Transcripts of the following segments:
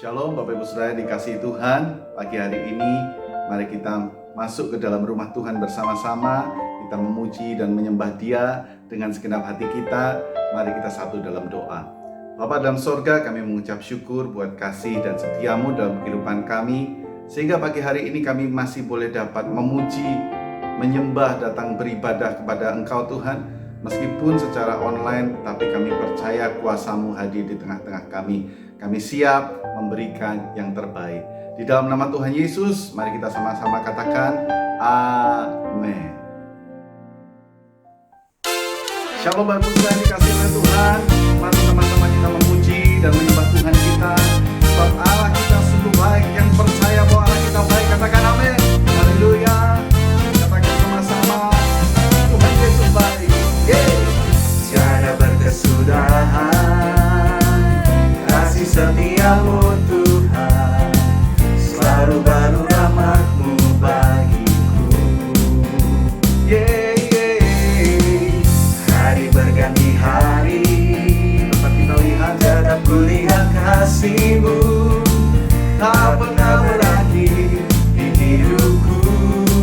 Shalom Bapak Ibu Saudara dikasihi Tuhan. Pagi hari ini mari kita masuk ke dalam rumah Tuhan bersama-sama. Kita memuji dan menyembah Dia dengan segenap hati kita. Mari kita satu dalam doa. Bapa dalam sorga, kami mengucap syukur buat kasih dan setiamu dalam kehidupan kami, sehingga pagi hari ini kami masih boleh dapat memuji, menyembah, datang beribadah kepada Engkau Tuhan. Meskipun secara online, tapi kami percaya kuasa-Mu hadir di tengah-tengah kami. Kami siap memberikan yang terbaik. Di dalam nama Tuhan Yesus, mari kita sama-sama katakan amin. Shalom Bapak Ibu Saudara dikasihi oleh Tuhan. Mari sama-sama kita memuji dan menyembah Tuhan kita. Sebab Allah kita sungguh baik. Yang percaya bahwa Allah kita baik, katakan amin. Haleluya. Katakan sama-sama, Tuhan Yesus baik. Tiada berkesudahan kasih setiamu Tuhan, selalu baru rahmat-Mu bagiku. Hari berganti hari, Dapat kita lihat, tetap kulihat kasih-Mu, tak pernah berakhir di hidupku.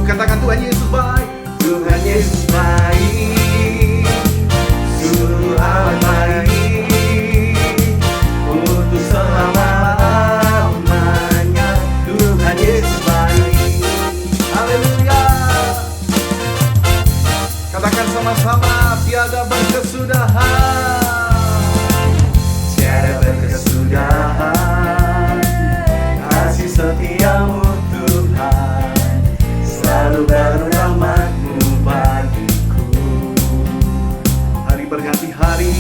katakan Tuhan Yesus baik. Tuhan Yesus baik, sungguh amat baik, untuk selama-lamanya. Tuhan Yesus baik. Haleluya. Katakan sama-sama, tiada berkesudahan. Tiada berkesudahan kasih setiamu Tuhan, selalu baru rahmat-Mu bagiku. Hari berganti hari,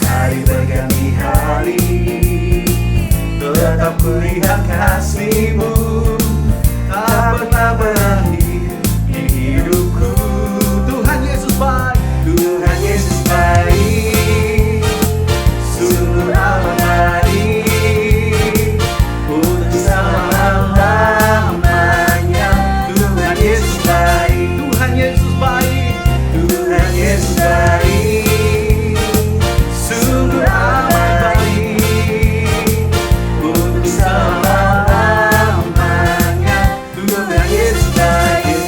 Hari berganti hari, tetap kulihat kasih-Mu, tak pernah berakhir di hidupku. Tuhan Yesus baik. Tuhan Yesus baik, sungguh amat baik, untuk selama-lamanya. Tuhan Yesus baik, Tuhan Yesus baik. Tuhan Yesus baik, sungguh amat baik, untuk selama-lamanya. Tuhan Yesus baik.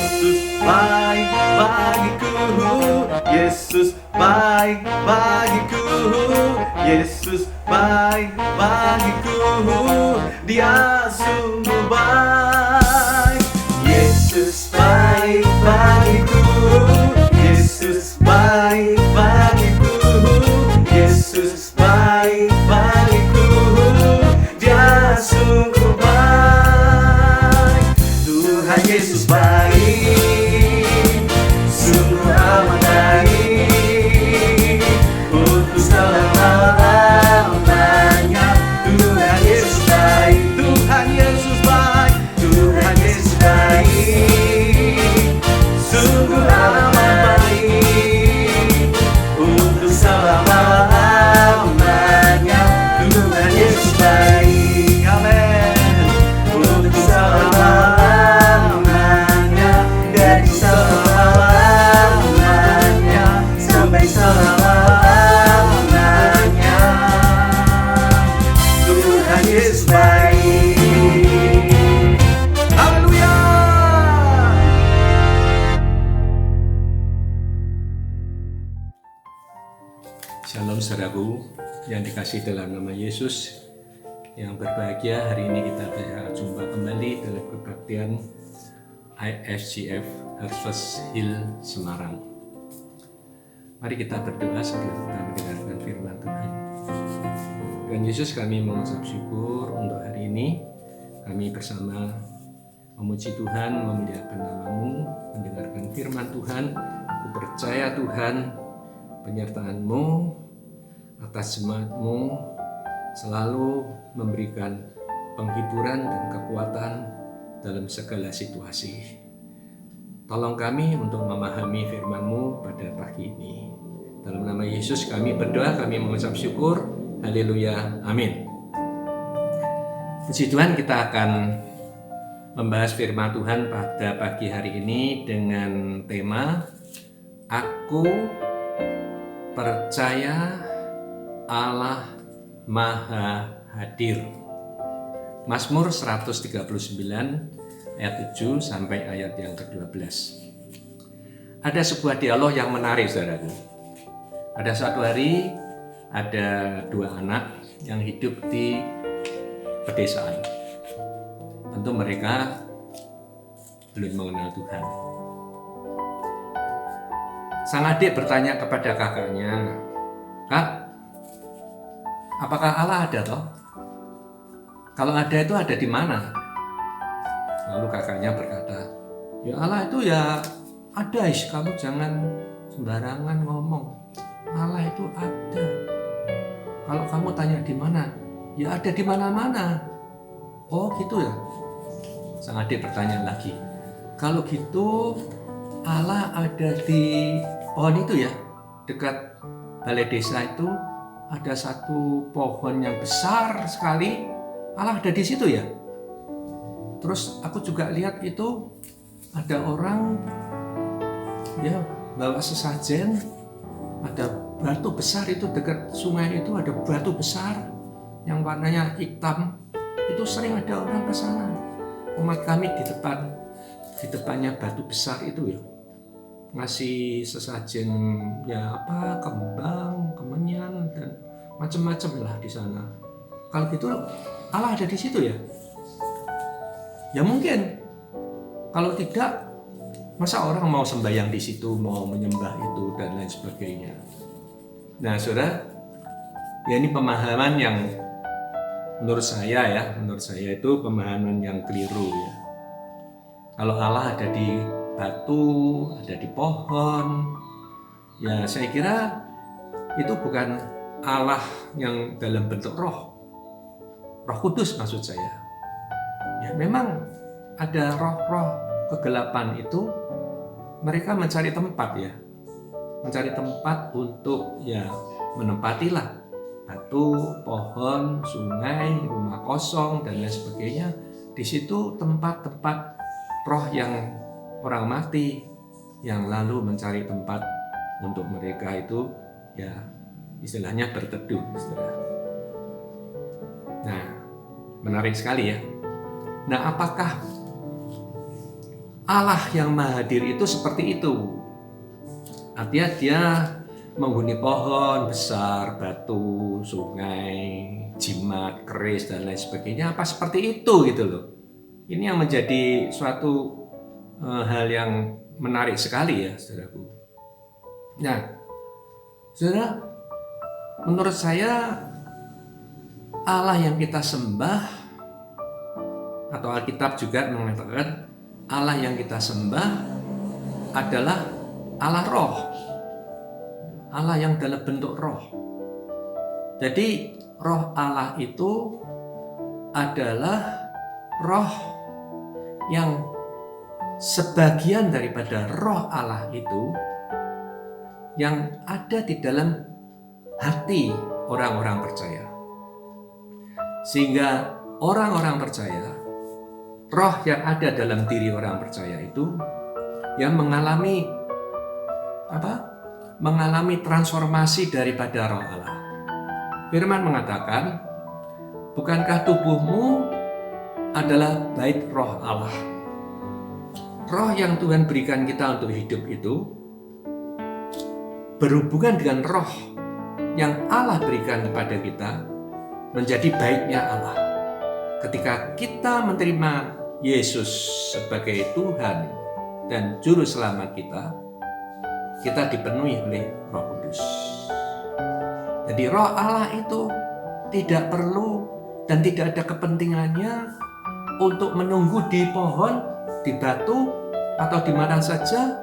Yesus baik bagiku. Yesus baik bagiku. Dia sungguh baik. Yesus baik bagiku, Yesus baik bagiku, Yesus baik bagiku, Dia sungguh baik. Tuhan Yesus baik, sungguh amat baik, untuk selama-lamanya. Tuhan Yesus baik, Tuhan Yesus baik. Tuhan Yesus baik, sungguh amat baik, untuk selama-lamanya. Tuhan Yesus baik, Amin. untuk selama-lamanya, dari selama-lamanya sampai selama-lamanya. Tuhan Yesus baik. Haleluya. Shalom saudaraku yang dikasih dalam nama Yesus. Yang berbahagia, hari ini kita berjumpa kembali dalam kebaktian IFGF Harvest Hill Semarang. Mari kita berdoa sebelum kita mendengarkan firman Tuhan. Tuhan Yesus, kami mengucap syukur untuk hari ini. Kami bersama memuji Tuhan, memuliakan nama-Mu, mendengarkan firman Tuhan. Aku percaya Tuhan, penyertaan-Mu atas jemaat-Mu selalu memberikan penghiburan dan kekuatan dalam segala situasi. Tolong kami untuk memahami firman-Mu pada pagi ini. Dalam nama Yesus kami berdoa, kami mengucap syukur. Haleluya, amin. Puji Tuhan, kita akan membahas firman Tuhan pada pagi hari ini dengan tema Aku percaya Allah Maha Hadir. Mazmur 139 ayat 7 sampai ayat yang ke-12. Ada sebuah dialog yang menarik, saudaraku. Pada suatu hari ada dua anak yang hidup di pedesaan. Tentu mereka belum mengenal Tuhan. Sang adik bertanya kepada kakaknya, "Kak, apakah Allah ada toh? Kalau ada itu ada di mana?" Lalu kakaknya berkata, "Ya Allah itu ya ada, kamu jangan sembarangan ngomong. Allah itu ada. Kalau kamu tanya di mana, ya ada di mana-mana." "Oh gitu ya?" Sang adik bertanya lagi, "Kalau gitu Allah ada di pohon itu ya? Dekat balai desa itu ada satu pohon yang besar sekali. Allah ada di situ ya? Terus aku juga lihat itu ada orang ya bawa sesajen, ada batu besar itu dekat sungai itu ada batu besar yang warnanya hitam. Itu sering ada orang ke sana. Umat kami di depannya batu besar itu ya ngasih sesajen ya apa kembang, kemenyan dan macam-macam lah di sana. Kalau gitu Allah ada di situ ya? Ya mungkin. Kalau tidak, masa orang mau sembahyang di situ, mau menyembah itu dan lain sebagainya. Nah, saudara, ya ini pemahaman yang menurut saya itu pemahaman yang keliru ya. Kalau Allah ada di batu, ada di pohon, ya saya kira itu bukan Allah yang dalam bentuk Roh Kudus maksud saya. Ya memang ada roh-roh kegelapan itu, mereka mencari tempat untuk ya menempatilah batu, pohon, sungai, rumah kosong dan lain sebagainya. Di situ tempat-tempat roh yang orang mati yang lalu mencari tempat untuk mereka itu ya istilahnya berteduh, saudara. Nah, menarik sekali ya. Nah, apakah Allah yang Maha Hadir itu seperti itu? Artinya dia menghuni pohon besar, batu, sungai, jimat, keris dan lain sebagainya. Apa seperti itu gitu loh? Ini yang menjadi suatu hal yang menarik sekali ya, saudaraku. Nah, saudara, menurut saya Allah yang kita sembah, atau Alkitab juga mengatakan Allah yang kita sembah adalah Allah Roh, Allah yang dalam bentuk Roh. Jadi Roh Allah itu adalah Roh yang sebagian daripada Roh Allah itu yang ada di dalam hati orang-orang percaya. Sehingga orang-orang percaya, roh yang ada dalam diri orang percaya itu yang mengalami transformasi daripada Roh Allah. Firman mengatakan, bukankah tubuhmu adalah bait Roh Allah? Roh yang Tuhan berikan kita untuk hidup itu berhubungan dengan roh yang Allah berikan kepada kita menjadi baitnya Allah. Ketika kita menerima Yesus sebagai Tuhan dan Juru Selamat kita dipenuhi oleh Roh Kudus. Jadi Roh Allah itu tidak perlu dan tidak ada kepentingannya untuk menunggu di pohon, di batu, atau di mana saja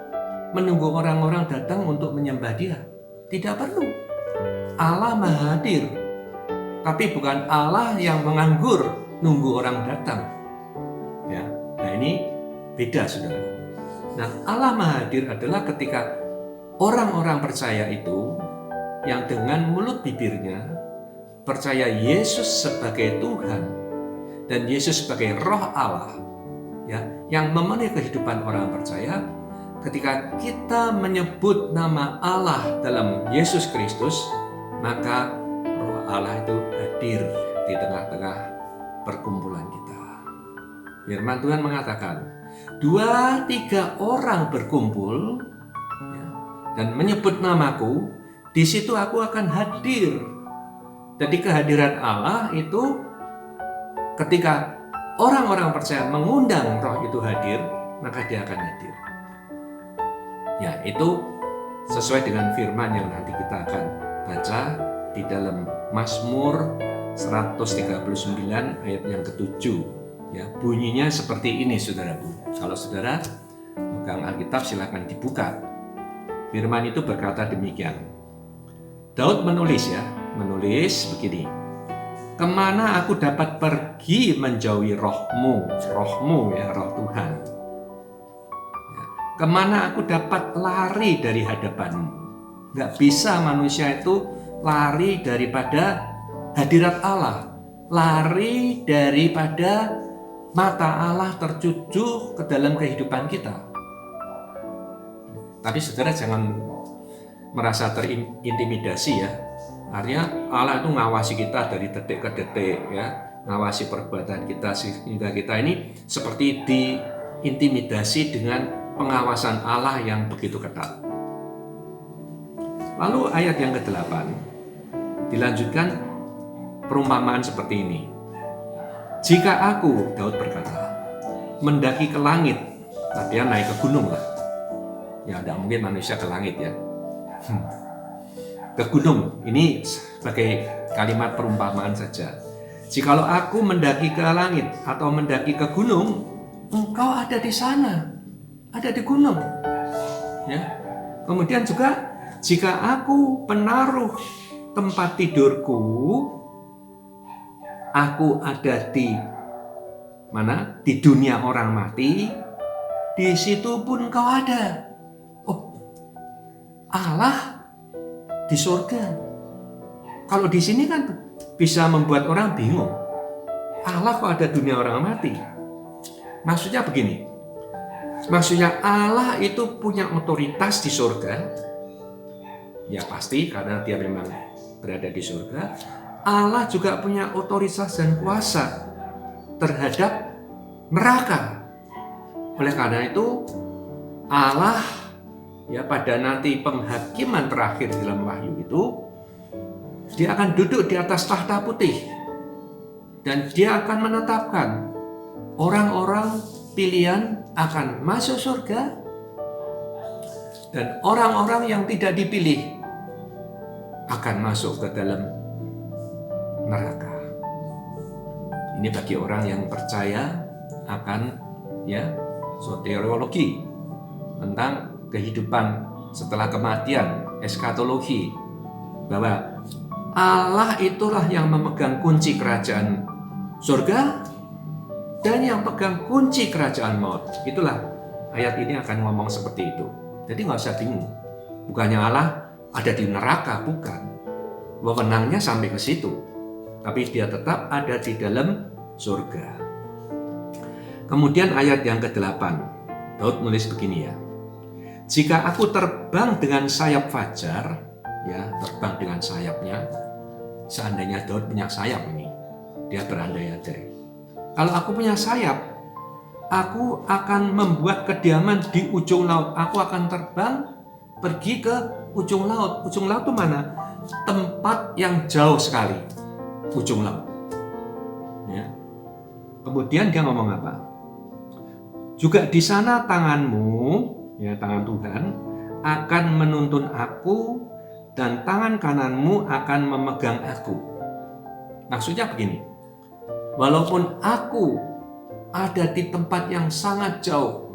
menunggu orang-orang datang untuk menyembah Dia. Tidak perlu. Allah Maha Hadir, tapi bukan Allah yang menganggur nunggu orang datang. Ya, nah ini beda, saudara. Nah, Allah Maha Hadir adalah ketika orang-orang percaya itu yang dengan mulut bibirnya percaya Yesus sebagai Tuhan dan Yesus sebagai Roh Allah, ya, yang memenuhi kehidupan orang percaya. Ketika kita menyebut nama Allah dalam Yesus Kristus, maka Roh Allah itu hadir di tengah-tengah perkumpulan kita. Firman Tuhan mengatakan, 2-3 orang berkumpul ya, dan menyebut namaku, di situ aku akan hadir. Jadi kehadiran Allah itu ketika orang-orang percaya mengundang Roh itu hadir, maka dia akan hadir. Ya, itu sesuai dengan firman yang nanti kita akan baca di dalam Mazmur 139 ayat yang ke-7. Ya, bunyinya seperti ini, saudaraku. Kalau saudara megang Alkitab, silakan dibuka. Firman itu berkata demikian. Daud menulis begini. Kemana aku dapat pergi menjauhi rohmu ya, roh Tuhan. Ya, kemana aku dapat lari dari hadapanmu. Gak bisa manusia itu lari daripada hadirat Allah, lari daripada mata Allah tertuju ke dalam kehidupan kita. Tapi saudara jangan merasa terintimidasi ya. Artinya Allah itu ngawasi kita dari detik ke detik ya, ngawasi perbuatan kita sehingga kita ini seperti diintimidasi dengan pengawasan Allah yang begitu ketat. Lalu ayat yang ke-8 dilanjutkan perumpamaan seperti ini. Jika aku, Daud berkata, mendaki ke langit, nah dia naik ke gunung lah. Ya tidak mungkin manusia ke langit ya. Ke gunung, ini sebagai kalimat perumpamaan saja. Jikalau aku mendaki ke langit atau mendaki ke gunung, engkau ada di sana, ada di gunung. Ya. Kemudian juga, jika aku menaruh tempat tidurku, aku ada di mana? Di dunia orang mati, di situ pun engkau ada. Oh, Allah di surga. Kalau di sini kan bisa membuat orang bingung. Allah kok ada dunia orang mati? Maksudnya begini. Maksudnya Allah itu punya otoritas di surga. Ya pasti karena dia memang berada di surga. Allah juga punya otoritas dan kuasa terhadap neraka. Oleh karena itu Allah ya pada nanti penghakiman terakhir dalam wahyu itu, dia akan duduk di atas tahta putih dan dia akan menetapkan orang-orang pilihan akan masuk surga dan orang-orang yang tidak dipilih akan masuk ke dalam neraka. Ini bagi orang yang percaya akan ya soteriologi tentang kehidupan setelah kematian, eskatologi, bahwa Allah itulah yang memegang kunci kerajaan surga dan yang pegang kunci kerajaan maut. Itulah ayat ini akan ngomong seperti itu. Jadi nggak usah bingung. Bukannya Allah ada di neraka, bukan. Wewenangnya sampai ke situ, tapi dia tetap ada di dalam surga. Kemudian ayat yang ke-8, Daud menulis begini ya. Jika aku terbang dengan sayap fajar, ya terbang dengan sayapnya, seandainya Daud punya sayap ini, dia berandai-andai. Kalau aku punya sayap, aku akan membuat kediaman di ujung laut. Aku akan terbang pergi ke ujung laut. Ujung laut itu mana? Tempat yang jauh sekali, ujung laut. Ya. Kemudian dia ngomong apa? Juga di sana tanganmu, ya tangan Tuhan, akan menuntun aku dan tangan kananmu akan memegang aku. Maksudnya begini, walaupun aku ada di tempat yang sangat jauh,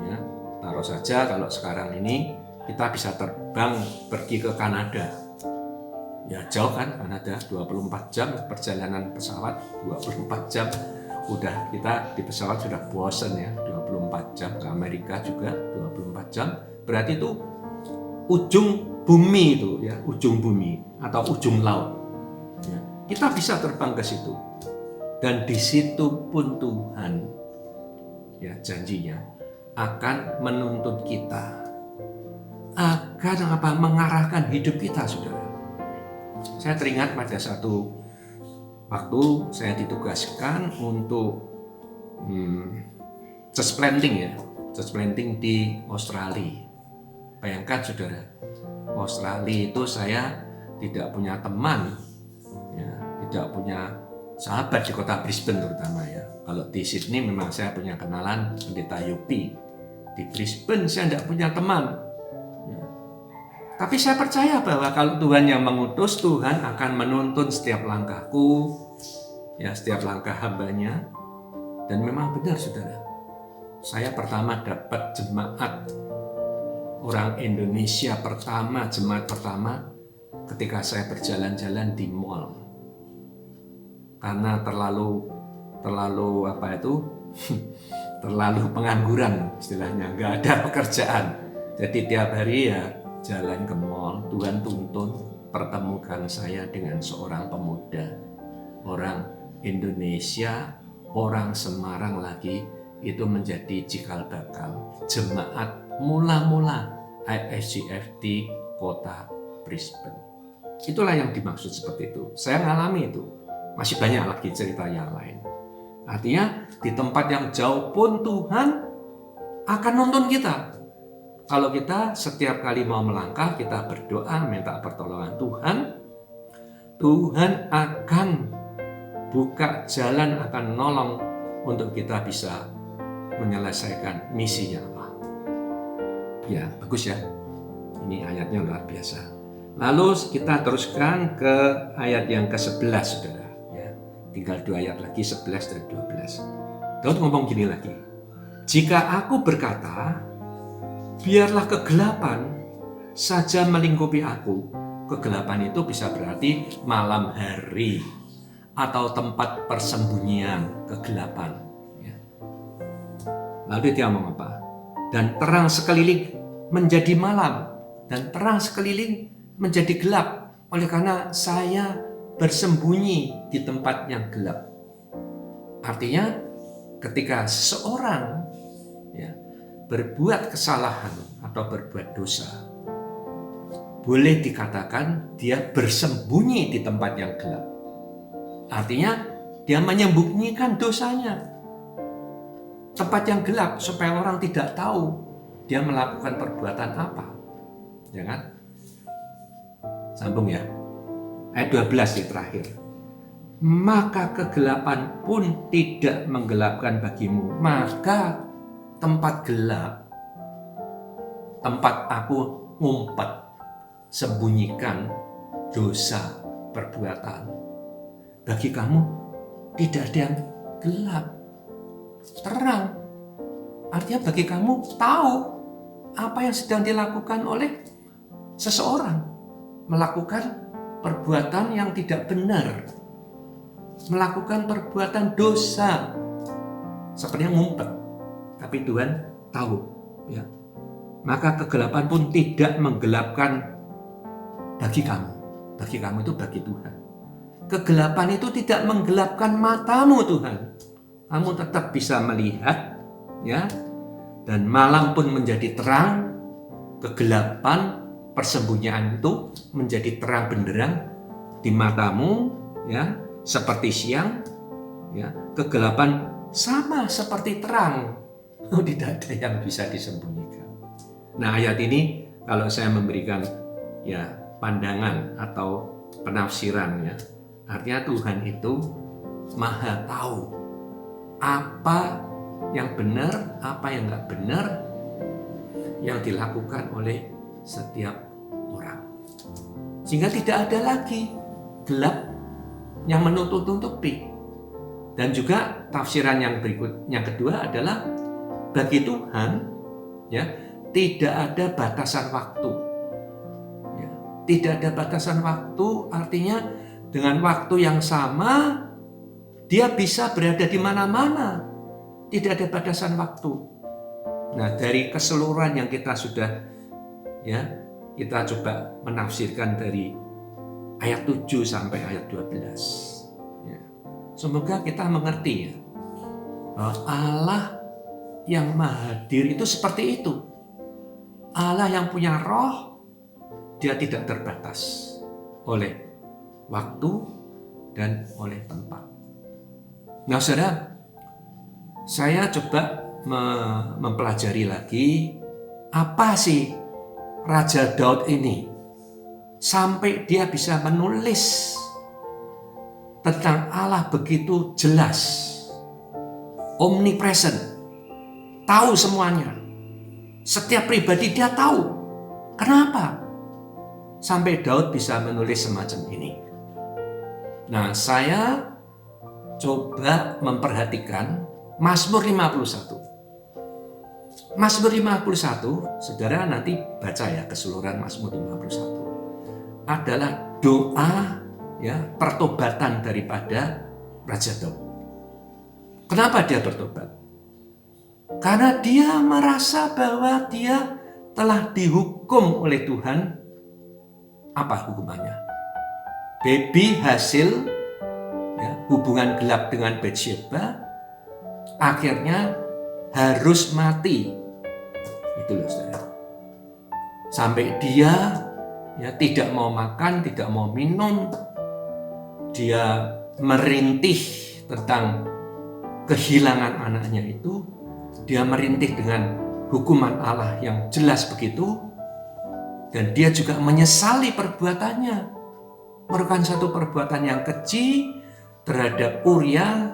ya, taruh saja kalau sekarang ini kita bisa terbang pergi ke Kanada. Ya jauh kan Kanada, 24 jam perjalanan pesawat, 24 jam. Udah kita di pesawat sudah bosan ya, 24 jam ke Amerika juga 24 jam. Berarti itu ujung bumi itu ya, ujung bumi atau ujung laut. Ya, kita bisa terbang ke situ. Dan di situ pun Tuhan ya janjinya akan menuntun kita. Akan mengarahkan hidup kita, saudara. Saya teringat pada satu waktu saya ditugaskan untuk church planting church planting di Australia. Bayangkan saudara, Australia itu saya tidak punya teman, tidak punya sahabat di kota Brisbane terutama ya. Kalau di Sydney memang saya punya kenalan pendeta Yupi. Di Brisbane saya tidak punya teman. Tapi saya percaya bahwa kalau Tuhan yang mengutus, Tuhan akan menuntun setiap langkahku, setiap langkah hambanya. Dan memang benar saudara, saya pertama dapat jemaat orang Indonesia pertama, jemaat pertama ketika saya berjalan-jalan di mall. Karena terlalu terlalu pengangguran istilahnya, nggak ada pekerjaan. Jadi tiap hari jalan ke mall. Tuhan tuntun pertemukan saya dengan seorang pemuda, orang Indonesia, orang Semarang lagi, itu menjadi cikal bakal jemaat mula-mula ISGF di kota Brisbane. Itulah yang dimaksud seperti itu. Saya mengalami itu. Masih banyak lagi cerita yang lain. Artinya di tempat yang jauh pun Tuhan akan nuntun kita. Kalau kita setiap kali mau melangkah, kita berdoa minta pertolongan Tuhan, Tuhan akan buka jalan, akan nolong untuk kita bisa menyelesaikan misinya Allah. Ya, bagus ya. Ini ayatnya luar biasa. Lalu kita teruskan ke ayat yang ke-11, saudara. Tinggal 2 ayat lagi, 11 dan 12. Daud ngomong gini lagi. Jika aku berkata, biarlah kegelapan saja melingkupi aku. Kegelapan itu bisa berarti malam hari atau tempat persembunyian kegelapan. Lalu dia ngomong apa? Dan terang sekeliling menjadi malam, dan terang sekeliling menjadi gelap. Oleh karena saya bersembunyi di tempat yang gelap. Artinya ketika seseorang berbuat kesalahan atau berbuat dosa, boleh dikatakan dia bersembunyi di tempat yang gelap. Artinya dia menyembunyikan dosanya. Tempat yang gelap supaya orang tidak tahu dia melakukan perbuatan apa. Ya kan? Sambung ya. Ayat 12 terakhir. Maka kegelapan pun tidak menggelapkan bagimu. Maka tempat gelap, tempat aku ngumpet, sembunyikan dosa, perbuatan. Bagi kamu tidak ada yang gelap, terang. Artinya bagi kamu tahu apa yang sedang dilakukan oleh seseorang, melakukan perbuatan yang tidak benar, melakukan perbuatan dosa, seperti yang ngumpet. Tapi Tuhan tahu, ya. Maka kegelapan pun tidak menggelapkan bagi kamu. Bagi kamu itu bagi Tuhan. Kegelapan itu tidak menggelapkan matamu, Tuhan. Kamu tetap bisa melihat, ya. Dan malam pun menjadi terang. Kegelapan, persembunyian itu menjadi terang benderang di matamu, ya, seperti siang, ya. Kegelapan sama seperti terang. Tidak ada yang bisa disembunyikan. Nah, ayat ini kalau saya memberikan ya pandangan atau penafsiran, ya, artinya Tuhan itu Maha tahu apa yang benar, apa yang nggak benar yang dilakukan oleh setiap orang. Sehingga tidak ada lagi gelap yang menutup-tutupi. Dan juga tafsiran yang berikut, yang kedua adalah bagi Tuhan, ya, tidak ada batasan waktu. Ya, tidak ada batasan waktu, artinya dengan waktu yang sama dia bisa berada di mana-mana. Tidak ada batasan waktu. Nah, dari keseluruhan yang kita sudah, ya, kita coba menafsirkan dari ayat 7 sampai ayat 12. Ya. Semoga kita mengerti, ya, bahwa Allah yang Maha Hadir itu seperti itu. Allah yang punya roh, dia tidak terbatas oleh waktu dan oleh tempat. Nah, saudara, saya coba mempelajari lagi apa sih Raja Daud ini sampai dia bisa menulis tentang Allah begitu jelas, omnipresent, tahu semuanya. Setiap pribadi dia tahu. Kenapa? Sampai Daud bisa menulis semacam ini. Nah, saya coba memperhatikan Mazmur 51. Mazmur 51, saudara nanti baca ya keseluruhan Mazmur 51. Adalah doa ya pertobatan daripada Raja Daud. Kenapa dia bertobat? Karena dia merasa bahwa dia telah dihukum oleh Tuhan. Apa hukumannya? Baby hasil ya, hubungan gelap dengan Batsheba, akhirnya harus mati. Itu loh, saudara. Sampai dia ya tidak mau makan, tidak mau minum. Dia merintih tentang kehilangan anaknya itu. Dia merintih dengan hukuman Allah yang jelas begitu. Dan dia juga menyesali perbuatannya. Merupakan satu perbuatan yang keji terhadap Uria,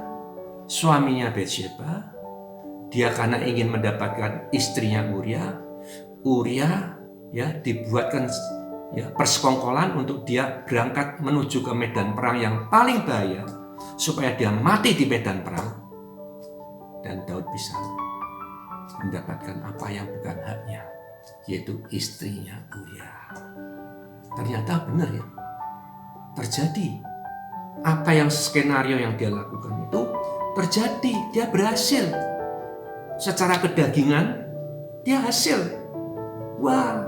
suaminya Batsheba. Dia karena ingin mendapatkan istrinya Uria ya dibuatkan ya persekongkolan untuk dia berangkat menuju ke medan perang yang paling bahaya supaya dia mati di medan perang dan Daud bisa mendapatkan apa yang bukan haknya, yaitu istrinya Uria. Ternyata benar ya, terjadi apa yang skenario yang dia lakukan itu terjadi, dia berhasil. Secara kedagingan dia hasil. Wah,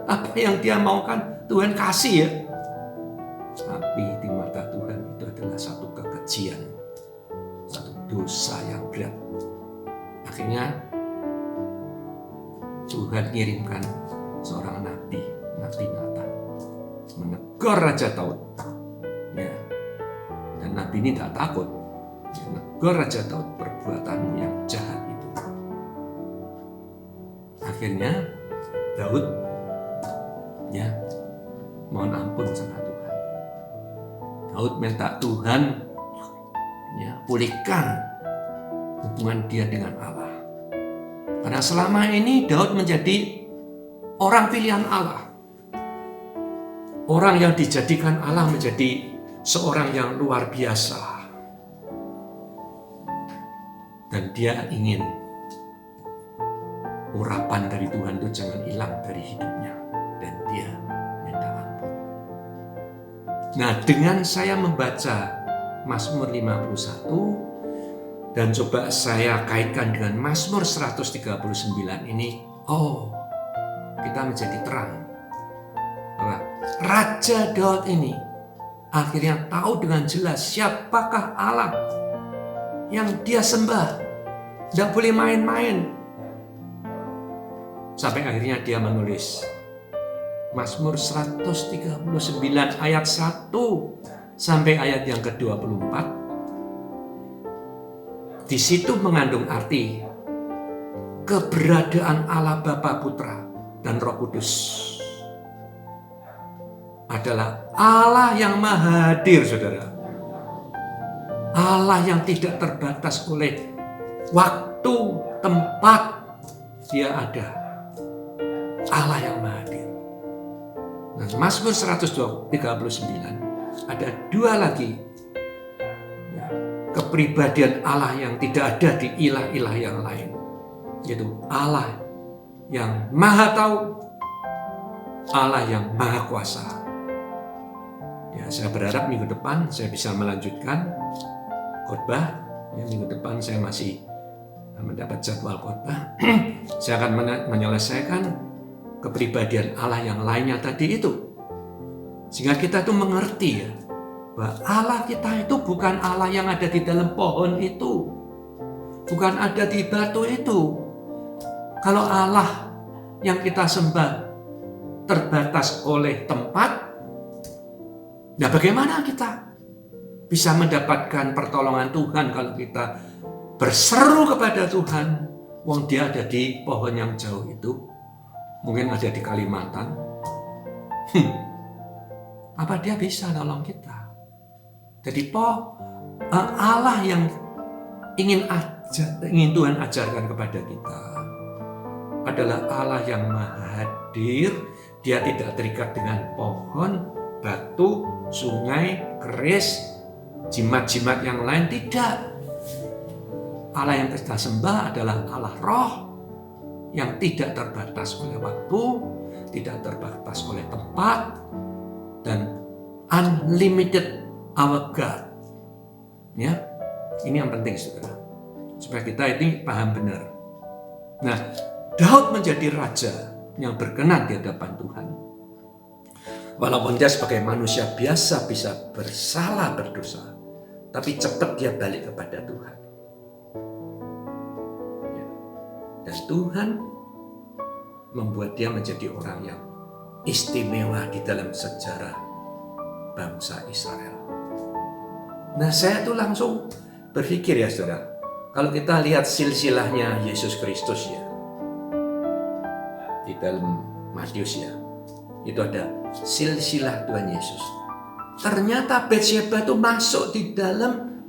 apa yang dia maukan Tuhan kasih ya. Tapi di mata Tuhan itu adalah satu kekejian, satu dosa yang berat. Akhirnya Tuhan kirimkan seorang nabi Nathan, menegur Raja Daud. Ya. Dan nabi ini tidak takut. Dia menegur Raja Daud perbuatan yang jahat itu. Akhirnya Daud ya mohon ampun sama Tuhan. Daud minta Tuhan ya pulihkan hubungan dia dengan Allah. Karena selama ini Daud menjadi orang pilihan Allah. Orang yang dijadikan Allah menjadi seorang yang luar biasa. Dan dia ingin urapan dari Tuhan itu jangan hilang dari hidupnya. Dan dia minta ampun. Nah, dengan saya membaca Mazmur 51 dan coba saya kaitkan dengan Mazmur 139 ini, kita menjadi terang bahwa Raja Daud ini akhirnya tahu dengan jelas siapakah Allah yang dia sembah. Tidak boleh main-main. Sampai akhirnya dia menulis Mazmur 139 ayat 1 sampai ayat yang ke-24. Di situ mengandung arti keberadaan Allah Bapa, Putra, dan Roh Kudus adalah Allah yang maha hadir, saudara. Allah yang tidak terbatas oleh waktu, tempat, dia ada. Allah yang maha hadir. Nah, Mazmur 139 ada dua lagi kepribadian Allah yang tidak ada di ilah-ilah yang lain, yaitu Allah yang maha tahu, Allah yang maha kuasa. Ya, saya berharap minggu depan saya bisa melanjutkan khotbah. Ya, minggu depan saya masih mendapat jadwal khotbah. Saya akan menyelesaikan kepribadian Allah yang lainnya tadi itu, sehingga kita tuh mengerti ya, bahwa Allah kita itu bukan Allah yang ada di dalam pohon itu, bukan ada di batu itu. Kalau Allah yang kita sembah terbatas oleh tempat, nah bagaimana kita? bisa mendapatkan pertolongan Tuhan kalau kita berseru kepada Tuhan. Wong dia ada di pohon yang jauh itu, mungkin ada di Kalimantan. Apa dia bisa nolong kita? Jadi Allah yang ingin Tuhan ajarkan kepada kita adalah Allah yang maha hadir. Dia tidak terikat dengan pohon, batu, sungai, keris, jimat-jimat yang lain. Tidak. Allah yang kita sembah adalah Allah Roh yang tidak terbatas oleh waktu, tidak terbatas oleh tempat, dan unlimited our God. Ya, ini yang penting, saudara, supaya kita ini paham benar. Nah, Daud menjadi raja yang berkenan di hadapan Tuhan. Walaupun dia sebagai manusia biasa bisa bersalah, berdosa, tapi cepat dia balik kepada Tuhan. Ya. Dan Tuhan membuat dia menjadi orang yang istimewa di dalam sejarah bangsa Israel. Nah, saya tuh langsung berpikir ya saudara, kalau kita lihat silsilahnya Yesus Kristus ya, di dalam Matius ya, itu ada silsilah Tuhan Yesus. Ternyata Betsyeba itu masuk di dalam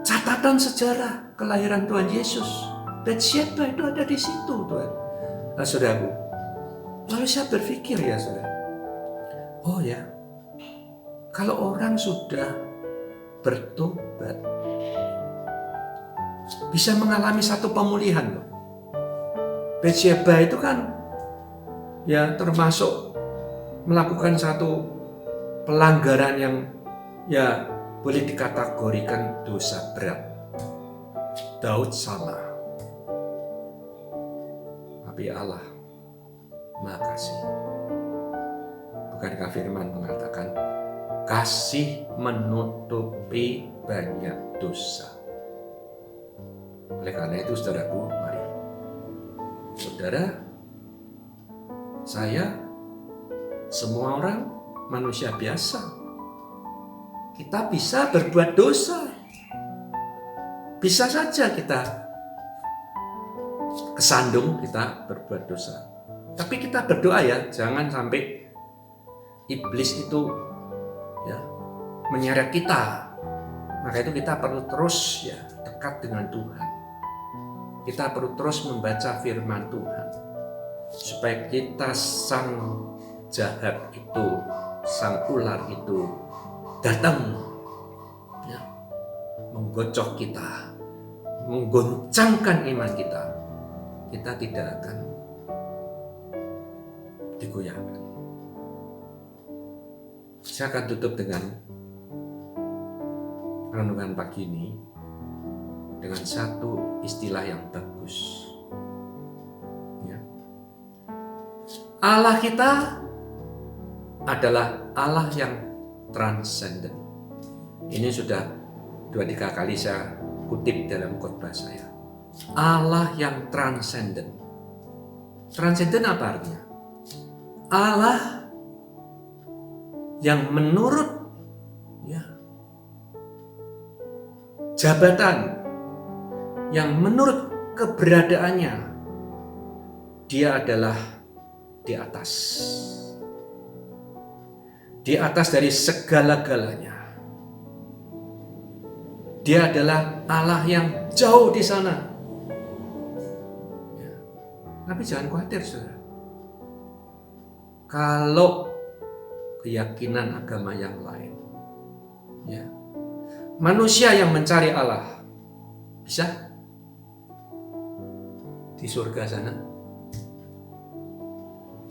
catatan sejarah kelahiran Tuhan Yesus. Betsyeba itu ada di situ, Tuhan. Nah, saudaraku, lalu saya berpikir ya saudara, oh ya, kalau orang sudah bertobat, bisa mengalami satu pemulihan loh. Betsyeba itu kan ya termasuk melakukan satu pelanggaran yang ya boleh dikategorikan dosa berat. Daud sama. Tapi Allah Maha Kasih. Bukankah firman mengatakan kasih menutupi banyak dosa. Oleh karena itu saudaraku, mari saudara, saya, semua orang manusia biasa, kita bisa berbuat dosa. Bisa saja kita kesandung, kita berbuat dosa. Tapi kita berdoa ya, jangan sampai iblis itu ya menyeret kita. Maka itu kita perlu terus ya dekat dengan Tuhan. Kita perlu terus membaca firman Tuhan supaya kita sang jahat itu, sang ular itu datang ya, menggocok kita, menggoncangkan iman kita. Kita tidak akan digoyahkan. Saya akan tutup dengan renungan pagi ini dengan satu istilah yang bagus. Ya. Allah kita adalah Allah yang transenden. Ini sudah 2-3 kali saya kutip dalam khotbah saya. Allah yang transenden. Transenden apa artinya? Allah yang menurut ya, jabatan, yang menurut keberadaannya dia adalah di atas. Di atas dari segala-galanya. Dia adalah Allah yang jauh di sana. Ya. Tapi jangan khawatir, saudara. Kalau keyakinan agama yang lain, ya, manusia yang mencari Allah bisa di surga sana.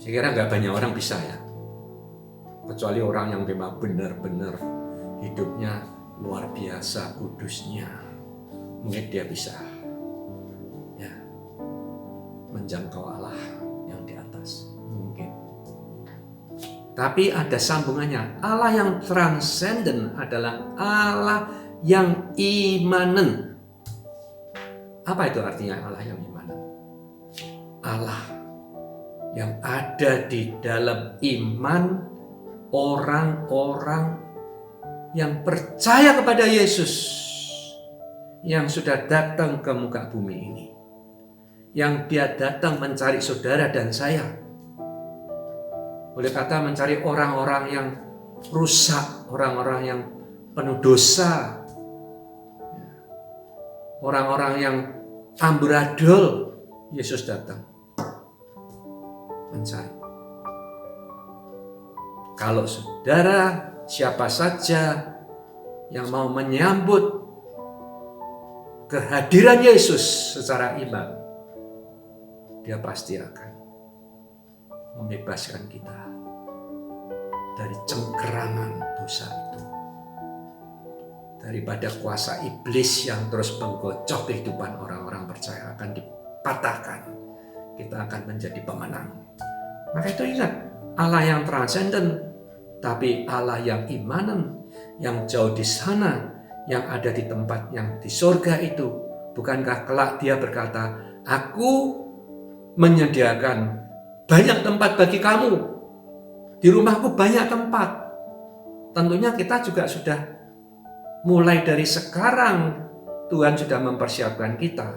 Saya kira nggak banyak orang bisa ya, kecuali orang yang memang benar-benar hidupnya luar biasa kudusnya, mungkin dia bisa ya menjangkau Allah yang di atas mungkin. Tapi ada sambungannya. Allah yang transenden adalah Allah yang imanen. Apa itu artinya Allah yang imanen? Allah yang ada di dalam iman orang-orang yang percaya kepada Yesus yang sudah datang ke muka bumi ini, yang dia datang mencari saudara dan saya. Boleh kata mencari orang-orang yang rusak, orang-orang yang penuh dosa, orang-orang yang amburadul. Yesus datang mencari. Kalau saudara, siapa saja yang mau menyambut kehadiran Yesus secara iman, dia pasti akan membebaskan kita dari cengkeraman dosa itu, daripada kuasa iblis yang terus menggocok kehidupan orang-orang percaya akan dipatahkan. Kita akan menjadi pemenang. Maka itu ingat, Allah yang transenden, tapi Allah yang imanen, yang jauh di sana, yang ada di tempat yang di surga itu. Bukankah kelak dia berkata, aku menyediakan banyak tempat bagi kamu. Di rumahku banyak tempat. Tentunya kita juga sudah mulai dari sekarang, Tuhan sudah mempersiapkan kita.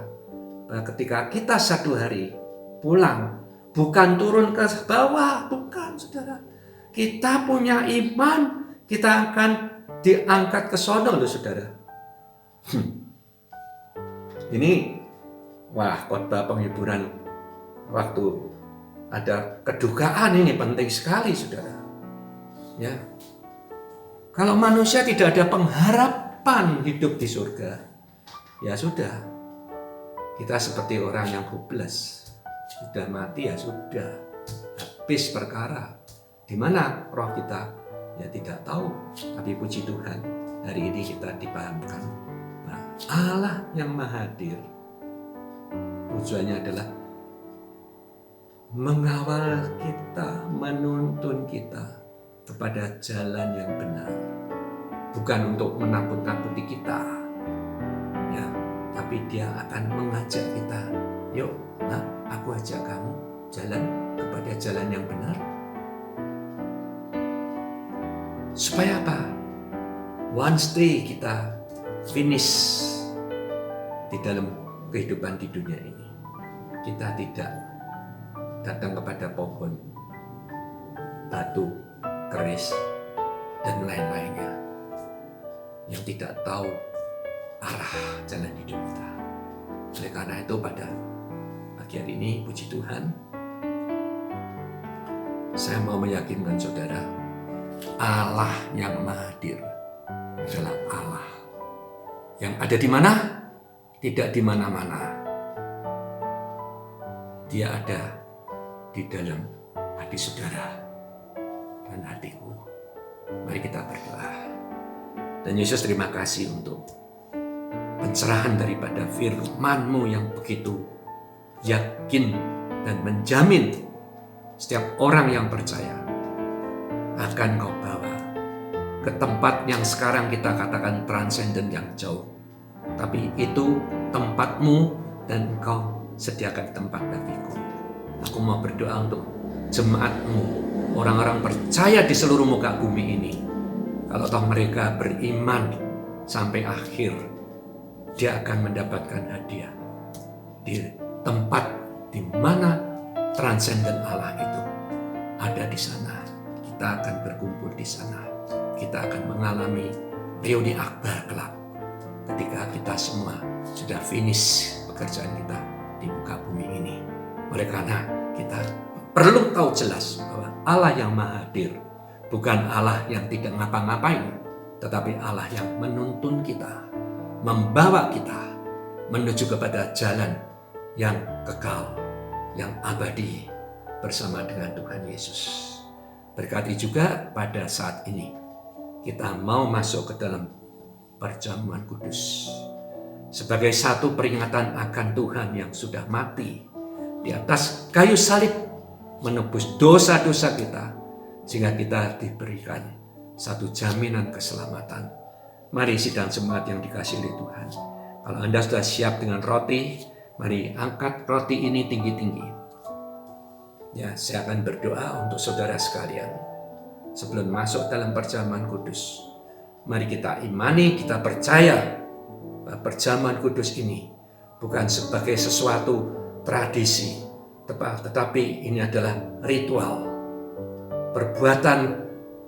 Bahwa ketika kita satu hari pulang, bukan turun ke bawah, bukan saudara. Kita punya iman, kita akan diangkat ke sono loh saudara. Ini khotbah penghiburan waktu ada kedukaan ini penting sekali saudara. Ya. Kalau manusia tidak ada pengharapan hidup di surga, ya sudah. Kita seperti orang yang hopeless. Sudah mati ya sudah. Habis perkara. Di mana roh kita? Ya tidak tahu. Tapi puji Tuhan, hari ini kita dipahamkan. Nah, Allah yang Maha Hadir, tujuannya adalah mengawal kita, menuntun kita kepada jalan yang benar. Bukan untuk menakut-nakuti kita. Ya, tapi dia akan mengajak kita. Yuk, aku ajak kamu jalan kepada jalan yang benar. Supaya apa? Once day kita finish di dalam kehidupan di dunia ini, kita tidak datang kepada pohon, batu, keris, dan lain-lainnya yang tidak tahu arah jalan hidup kita. Oleh karena itu pada pagi hari ini, puji Tuhan, saya mau meyakinkan saudara, Allah yang Maha Hadir adalah Allah yang ada di mana? Tidak di mana-mana. Dia ada di dalam hati saudara dan hatiku. Mari kita berdoa. Dan Yesus, terima kasih untuk pencerahan daripada firman-Mu yang begitu yakin dan menjamin setiap orang yang percaya akan Kau bawa ke tempat yang sekarang kita katakan transenden yang jauh. Tapi itu tempat-Mu dan Engkau sediakan tempat bagiku. Aku mau berdoa untuk jemaat-Mu, orang-orang percaya di seluruh muka bumi ini. Kalau toh mereka beriman sampai akhir, dia akan mendapatkan hadiah di tempat di mana transenden Allah itu ada di sana. Kita akan berkumpul di sana. Kita akan mengalami reuni akbar kelak ketika kita semua sudah finish pekerjaan kita di muka bumi ini. Oleh karena kita perlu tahu jelas bahwa Allah yang Maha Hadir bukan Allah yang tidak ngapa-ngapain, tetapi Allah yang menuntun kita, membawa kita menuju kepada jalan yang kekal, yang abadi bersama dengan Tuhan Yesus. Berkati juga pada saat ini kita mau masuk ke dalam perjamuan kudus sebagai satu peringatan akan Tuhan yang sudah mati di atas kayu salib menebus dosa-dosa kita, sehingga kita diberikan satu jaminan keselamatan. Mari sidang jemaat yang dikasihi oleh Tuhan, kalau Anda sudah siap dengan roti, mari angkat roti ini tinggi-tinggi. Ya, saya akan berdoa untuk saudara sekalian sebelum masuk dalam perjamuan kudus. Mari kita imani, kita percaya bahwa perjamuan kudus ini bukan sebagai sesuatu tradisi, tetapi ini adalah ritual, perbuatan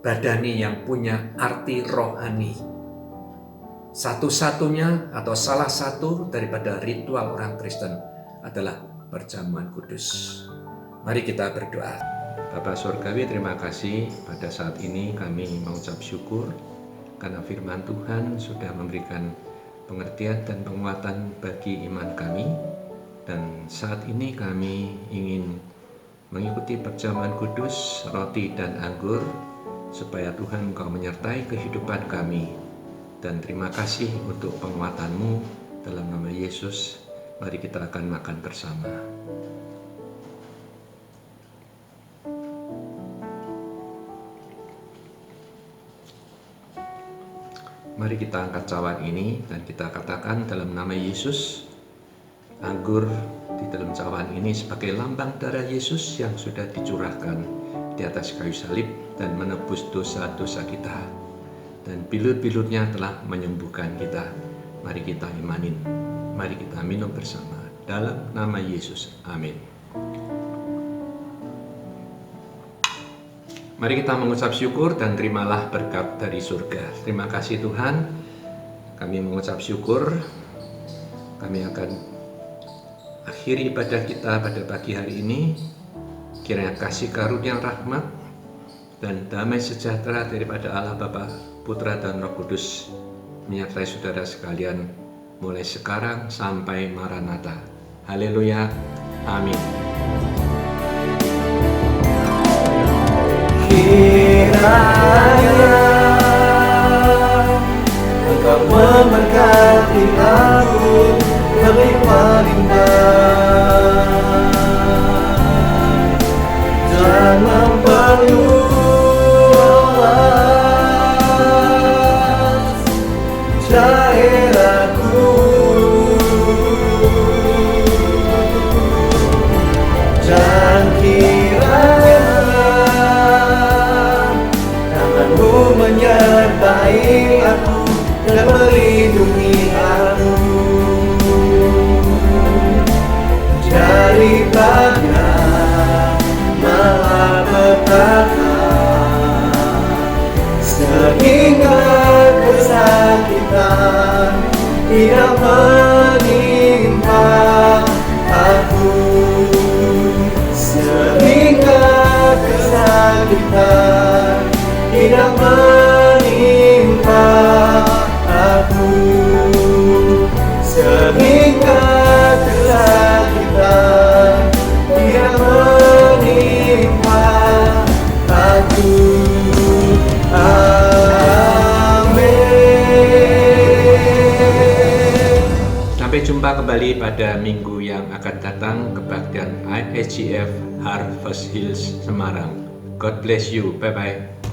badani yang punya arti rohani. Satu-satunya atau salah satu daripada ritual orang Kristen adalah perjamuan kudus. Mari kita berdoa. Bapa Surgawi, terima kasih pada saat ini kami mengucap syukur karena firman Tuhan sudah memberikan pengertian dan penguatan bagi iman kami. Dan saat ini kami ingin mengikuti perjamuan kudus, roti dan anggur, supaya Tuhan Engkau menyertai kehidupan kami. Dan terima kasih untuk penguatan-Mu dalam nama Yesus. Mari kita akan makan bersama. Mari kita angkat cawan ini dan kita katakan dalam nama Yesus, anggur di dalam cawan ini sebagai lambang darah Yesus yang sudah dicurahkan di atas kayu salib dan menebus dosa-dosa kita. Dan bilut-bilutnya telah menyembuhkan kita. Mari kita imanin. Mari kita minum bersama dalam nama Yesus. Amin. Mari kita mengucap syukur dan terimalah berkat dari surga. Terima kasih Tuhan, kami mengucap syukur. Kami akan akhiri ibadah kita pada pagi hari ini. Kiranya kasih karunia rahmat dan damai sejahtera daripada Allah Bapa, Putra dan Roh Kudus menyertai saudara sekalian mulai sekarang sampai Maranatha. Haleluya. Amin. Kiranya Engkau memberkati aku berlimpah-limpah dan memperluas daerahku, dan kiranya menyertai aku dan melindungi aku daripada malapetaka, sehingga kesakitan tidak menimpa aku, sehingga kesakitan tidak menimpa aku, sehingga kesakitan tidak menimpa aku. Amin. Sampai jumpa kembali pada minggu yang akan datang kebaktian ISGF Harvest Hills Semarang. God bless you. Bye-bye.